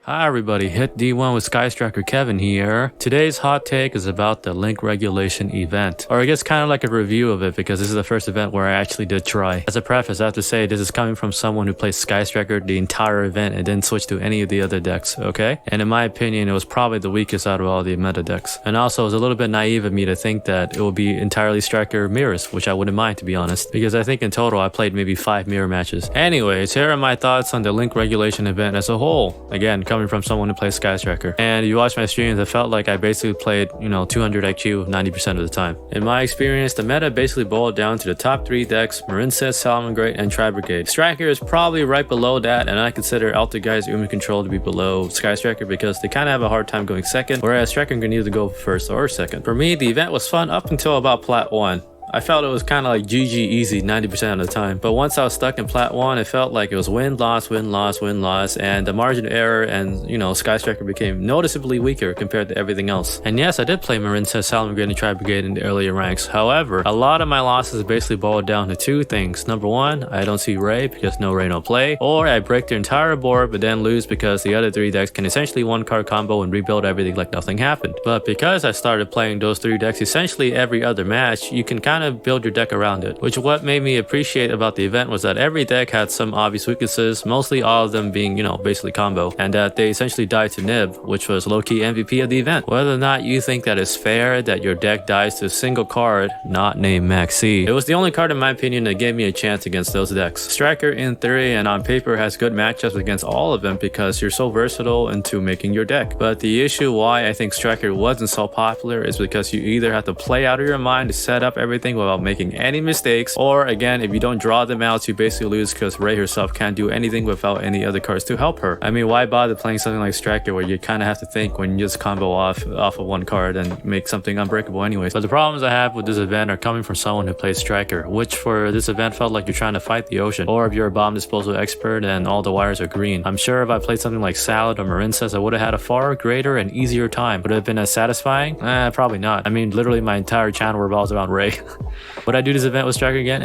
Hi everybody, Hit D1 with Sky Striker Kevin here. Today's hot take is about the link regulation event, or I guess kind of like a review of it because this is the first event where I actually did try. As a preface, I have to say this is coming from someone who plays Sky Striker the entire event and didn't switch to any of the other decks, okay? And in my opinion, it was probably the weakest out of all the meta decks. And also, it was a little bit naive of me to think that it will be entirely Striker mirrors, which I wouldn't mind to be honest, because I think in total I played maybe 5 mirror matches. Anyways, here are my thoughts on the link regulation event as a whole. Again, coming from someone who plays Sky Striker. And if you watch my streams, I felt like I basically played, 200 IQ 90% of the time. In my experience, the meta basically boiled down to the top 3 decks, Marincess, Salamangreat, and Tri-Brigade. Striker is probably right below that, and I consider Altergeist, Umi Control to be below Sky Striker because they kind of have a hard time going second, whereas Striker can either go first or second. For me, the event was fun up until about Plat 1. I felt it was kind of like GG easy 90% of the time, but once I was stuck in Plat 1, it felt like it was win, loss, win, loss, win, loss, and the margin of error and, Sky Striker became noticeably weaker compared to everything else. And yes, I did play Marincess, Salamangreat, and Tri-Brigade in the earlier ranks. However, a lot of my losses basically boiled down to 2 things. Number 1, I don't see Ray because no Ray, no play, or I break the entire board but then lose because the other 3 decks can essentially 1-card combo and rebuild everything like nothing happened. But because I started playing those 3 decks essentially every other match, you can kind of build your deck around it, which what made me appreciate about the event was that every deck had some obvious weaknesses, mostly all of them being, basically combo, and that they essentially died to Nib, which was low-key MVP of the event. Whether or not you think that is fair that your deck dies to a single card not named Maxi, it was the only card in my opinion that gave me a chance against those decks. Striker in theory and on paper has good matchups against all of them because you're so versatile into making your deck. But the issue why I think Striker wasn't so popular is because you either have to play out of your mind to set up everything without making any mistakes, or again, if you don't draw them out, you basically lose because Ray herself can't do anything without any other cards to help her. I mean, why bother playing something like Striker where you kind of have to think when you just combo off of 1 card and make something unbreakable anyways. But the problems I have with this event are coming from someone who plays Striker, which for this event felt like you're trying to fight the ocean, or if you're a bomb disposal expert and all the wires are green. I'm sure if I played something like Salad or Marincess, I would have had a far greater and easier time. Would it have been as satisfying? Probably not. I mean, literally my entire channel revolves around Ray. Would I do this event with Striker again?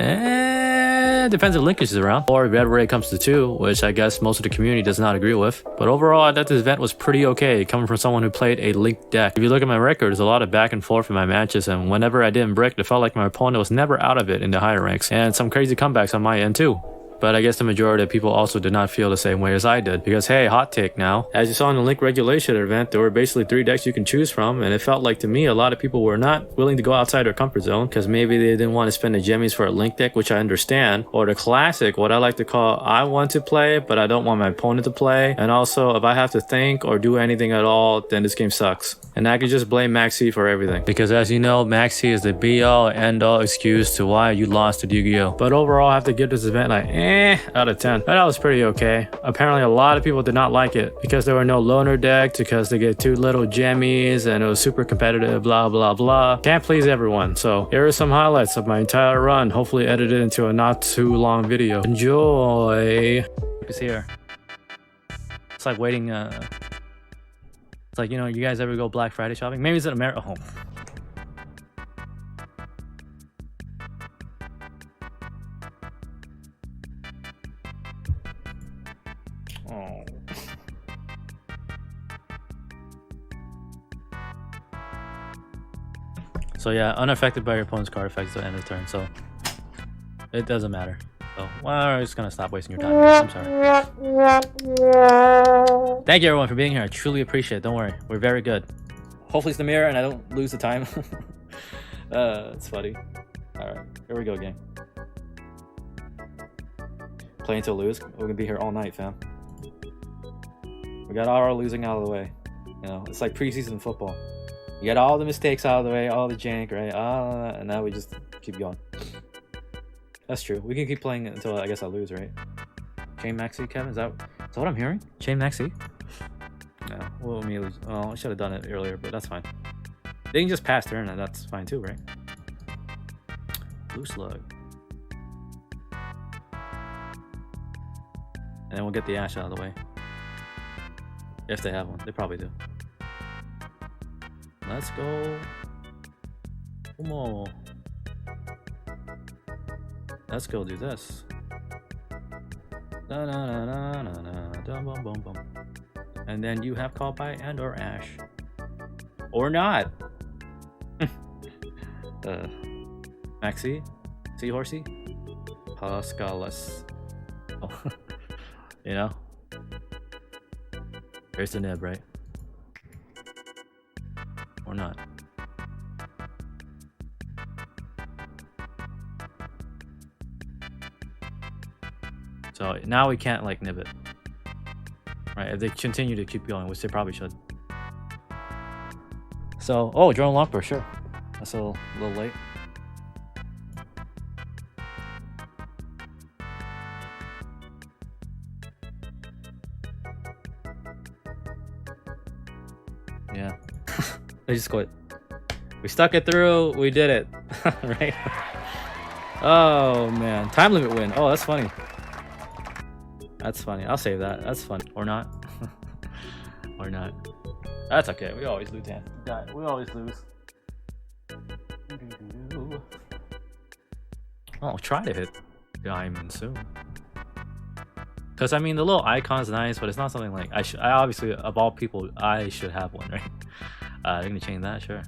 Depends if Linkage is around, or if Red Ray comes to 2, which I guess most of the community does not agree with. But overall, I thought this event was pretty okay, coming from someone who played a Link deck. If you look at my record, there's a lot of back and forth in my matches, and whenever I didn't brick, it felt like my opponent was never out of it in the higher ranks, and some crazy comebacks on my end too. But I guess the majority of people also did not feel the same way as I did. Because hey, hot take now. As you saw in the link regulation event, there were basically 3 decks you can choose from, and it felt like to me a lot of people were not willing to go outside their comfort zone because maybe they didn't want to spend the jemmies for a link deck, which I understand, or the classic, what I like to call I want to play but I don't want my opponent to play, and also if I have to think or do anything at all, then this game sucks. And I could just blame Maxi for everything. Because as you know, Maxi is the be-all end-all excuse to why you lost to Yugioh. But overall, I have to give this event like out of 10. But that was pretty okay. Apparently a lot of people did not like it because there were no loner decks, because they get too little jammies and it was super competitive, blah blah blah. Can't please everyone. So here are some highlights of my entire run, hopefully edited into a not too long video. Enjoy. It's here. It's like waiting it's like, you guys ever go Black Friday shopping? Maybe it's in America. Oh. Oh. So yeah, unaffected by your opponent's card effects at the end of the turn, so it doesn't matter. So, well, I'm just gonna stop wasting your time. I'm sorry. Thank you everyone for being here. I truly appreciate it. Don't worry, we're very good. Hopefully it's the mirror and I don't lose the time. It's funny. Alright, here we go, gang. Play until lose. We're gonna be here all night, fam. We got all our losing out of the way. It's like preseason football. You get all the mistakes out of the way, all the jank, right? And now we just keep going. That's true. We can keep playing until I guess I lose, right? Chain Maxi, Kevin? Is that what I'm hearing? Chain Maxi? No, well, me lose. Oh, I should have done it earlier, but that's fine. They can just pass turn, and that's fine too, right? Blue Slug. And then we'll get the Ash out of the way. If they have one. They probably do. Let's go. Come on. Let's go do this. Da, da, da, da, da, da, da, bum, bum, bum. And then you have Kawaii and or Ash. Or not. Maxi? Seahorsey? Pascalis. Oh. You know? There's the nib, right? Or not. So now we can't like nib it. Right, if they continue to keep going, which they probably should. So, oh, drone lockber, sure. That's a little late. Yeah. They just quit. We stuck it through, we did it. Right? Oh man, time limit win. Oh, that's funny. That's funny. I'll save that. That's fun. Or not. Or not. That's okay. We always lose hand. We always lose. Oh, try to hit diamond soon. Because I mean, the little icon's nice, but it's not something like I obviously, of all people, I should have one, right? They're gonna change that, sure.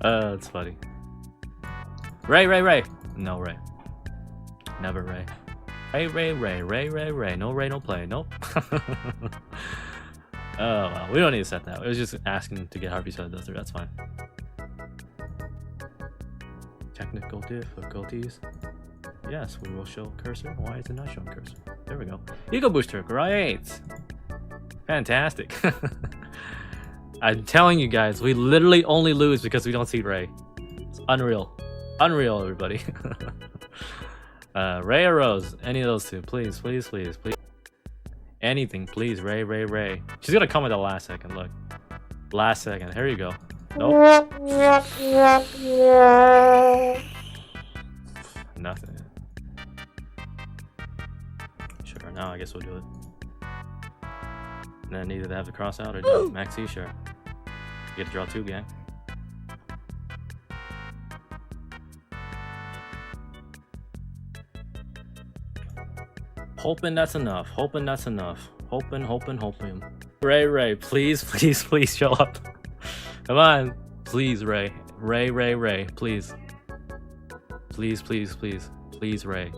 That's funny. Ray. No Ray. Never Ray. Ray. No Ray, no play. Nope. Oh well, we don't need to set that. It was just asking to get Harvey set those through. That's fine. Technical difficulties. Yes, we will show cursor. Why is it not showing cursor? There we go. Ego booster, great. Fantastic. I'm telling you guys, we literally only lose because we don't see Ray. It's unreal. Unreal, everybody. Ray or Rose? Any of those two. Please. Anything, please. Ray. She's gonna come at the last second, look. Last second. Here you go. Nope. Nothing. Sure, now I guess we'll do it. And then either they have to cross out or do Maxi, sure. You get to draw 2, gang. Hoping that's enough. Hoping. Ray, please show up. Come on. Please, Ray. Ray, please. Please, Ray.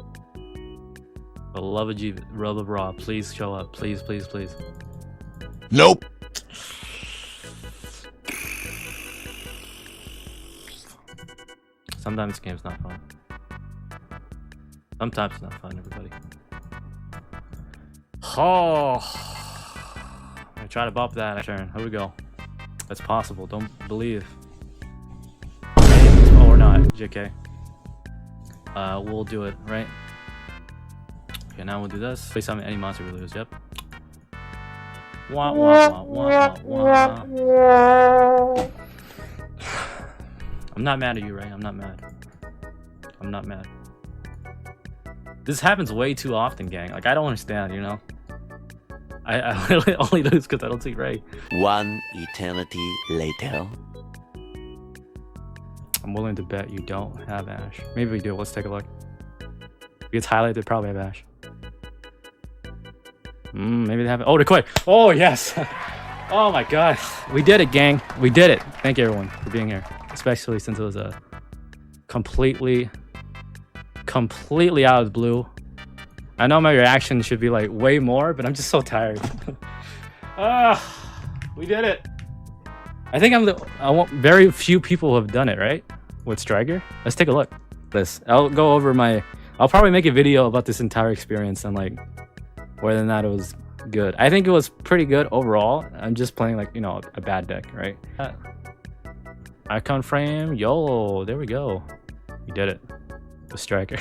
For the love of Jesus, Raw, please show up. Please. Nope. Sometimes this game's not fun. Sometimes it's not fun, everybody. Oh, I try to bop that turn. Here we go. That's possible. Don't believe. Or not. JK. We'll do it, right? Okay, now we'll do this. Place on any monster we lose. Yep. Wah. I'm not mad at you, Ray. I'm not mad. This happens way too often, gang. Like, I don't understand, you know? I literally only lose because I don't see Ray. One eternity later. I'm willing to bet you don't have Ash. Maybe we do. Let's take a look. If it's highlighted, they probably have Ash. Maybe they have it. Oh, the quit. Oh, yes. Oh, my God. We did it, gang. We did it. Thank you, everyone, for being here. Especially since it was a completely out of the blue. I know my reaction should be like way more, but I'm just so tired. We did it. I think very few people have done it, right? With Striker. Let's take a look. I'll go over I'll probably make a video about this entire experience and like whether or not it was good. I think it was pretty good overall. I'm just playing like, you know, a bad deck, right? Icon frame, YOLO, there we go. We did it. The Striker.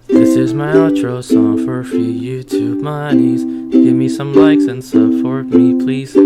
This is my outro song for free YouTube monies. Give me some likes and support me, please.